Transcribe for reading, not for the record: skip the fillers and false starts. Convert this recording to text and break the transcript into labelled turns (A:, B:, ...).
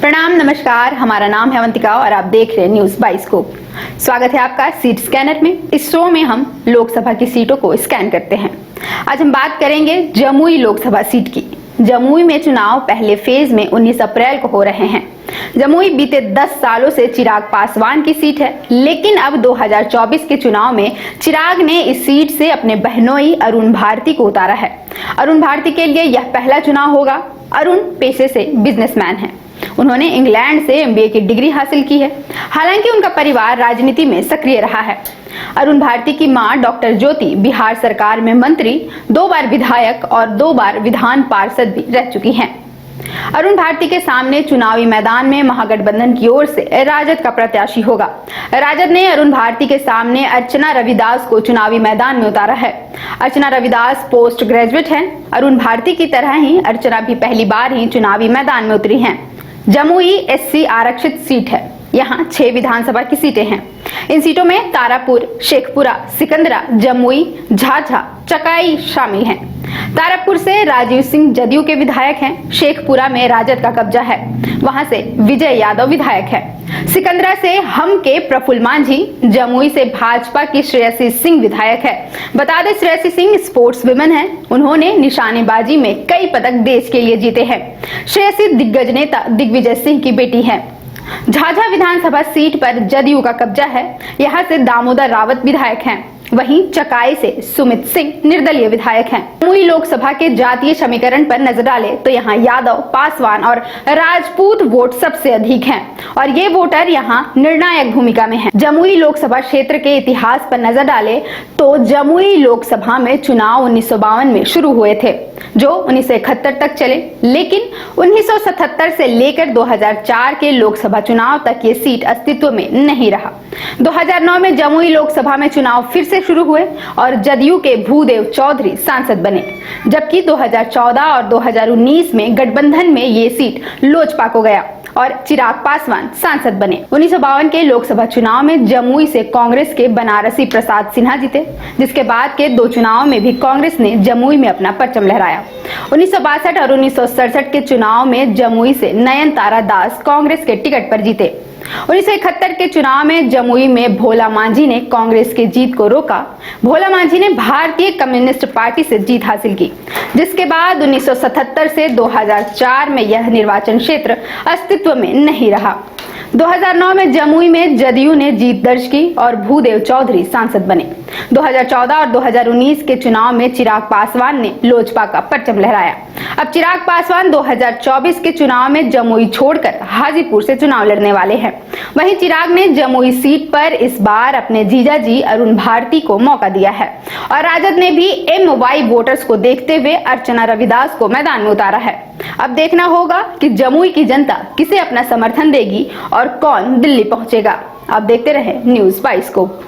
A: प्रणाम, नमस्कार। हमारा नाम है अवंतिका और आप देख रहे हैं न्यूज बाइस्कोप। स्वागत है आपका सीट स्कैनर में। इस शो में हम लोकसभा की सीटों को स्कैन करते हैं। आज हम बात करेंगे जमुई लोकसभा सीट की। जमुई में चुनाव पहले फेज में 19 अप्रैल को हो रहे हैं। जमुई बीते 10 सालों से चिराग पासवान की सीट है, लेकिन अब 2024 के चुनाव में चिराग ने इस सीट से अपने बहनोई अरुण भारती को उतारा है। अरुण भारती के लिए यह पहला चुनाव होगा। अरुण पेशे से बिजनेसमैन है। उन्होंने इंग्लैंड से एमबीए की डिग्री हासिल की है। हालांकि उनका परिवार राजनीति में सक्रिय रहा है। अरुण भारती की मां डॉक्टर ज्योति बिहार सरकार में मंत्री, 2 बार विधायक और 2 बार विधान पार्षद भी रह चुकी हैं। अरुण भारती के सामने चुनावी मैदान में महागठबंधन की ओर से राजद का प्रत्याशी होगा। राजद ने अरुण भारती के सामने अर्चना रविदास को चुनावी मैदान में उतारा है। अर्चना रविदास पोस्ट ग्रेजुएट हैं। अरुण भारती की तरह ही अर्चना भी पहली बार ही चुनावी मैदान में उतरी हैं। जमुई एससी आरक्षित सीट है। यहाँ 6 विधानसभा की सीटें हैं। इन सीटों में तारापुर, शेखपुरा, सिकंदरा, जमुई, झाझा, चकाई शामिल हैं। तारापुर से राजीव सिंह जदयू के विधायक हैं। शेखपुरा में राजद का कब्जा है, वहां से विजय यादव विधायक है। सिकंदरा से हम के प्रफुल्ल मांझी, जमुई से भाजपा की श्रेयसी सिंह विधायक है। बता दें, श्रेयसी सिंह स्पोर्ट्स वुमेन है। उन्होंने निशानेबाजी में कई पदक देश के लिए जीते हैं। श्रेयसी दिग्गज नेता दिग्विजय सिंह की बेटी है। झाझा विधानसभा सीट पर जदयू का कब्जा है। यहाँ से दामोदर रावत विधायक हैं। वहीं चकाई से सुमित सिंह निर्दलीय विधायक हैं। जमुई लोकसभा के जातीय समीकरण पर नजर डाले तो यहाँ यादव, पासवान और राजपूत वोट सबसे अधिक हैं और ये वोटर यहाँ निर्णायक भूमिका में हैं। जमुई लोकसभा क्षेत्र के इतिहास पर नजर डाले तो जमुई लोकसभा में चुनाव 1952 में शुरू हुए थे, जो 1971 तक चले, लेकिन 1977 से लेकर 2004 के लोकसभा चुनाव तक ये सीट अस्तित्व में नहीं रहा। 2009 में जमुई लोकसभा में चुनाव फिर से शुरू हुए और जदयू के भूदेव चौधरी सांसद बने, जबकि 2014 और 2019 में गठबंधन में ये सीट लोजपा को गया और चिराग पासवान सांसद बने। 1952 के लोकसभा चुनाव में जमुई से कांग्रेस के बनारसी प्रसाद सिन्हा जीते, जिसके बाद के 2 चुनाव में भी कांग्रेस ने जमुई में अपना परचम लहराया। 1962 और 1967 के चुनाव में जमुई से नयनतारा दास कांग्रेस के टिकट पर जीते। 1971 के चुनाव में जमुई में भोला मांझी ने कांग्रेस की जीत को रोका। भोला मांझी ने भारतीय कम्युनिस्ट पार्टी से जीत हासिल की, जिसके बाद 1977 से 2004 में यह निर्वाचन क्षेत्र अस्तित्व में नहीं रहा। 2009 में जमुई में जदयू ने जीत दर्ज की और भूदेव चौधरी सांसद बने। 2014 और 2019 के चुनाव में चिराग पासवान ने लोजपा का परचम लहराया। अब चिराग पासवान 2024 के चुनाव में जमुई छोड़कर हाजीपुर से चुनाव लड़ने वाले हैं। वहीं चिराग ने जमुई सीट पर इस बार अपने जीजाजी अरुण भारती को मौका दिया है और राजद ने भी एमवाई वोटर्स को देखते हुए अर्चना रविदास को मैदान में उतारा है। अब देखना होगा कि जमुई की जनता किसे अपना समर्थन देगी और कौन दिल्ली पहुंचेगा। आप देखते रहे न्यूज बाइस्कोप।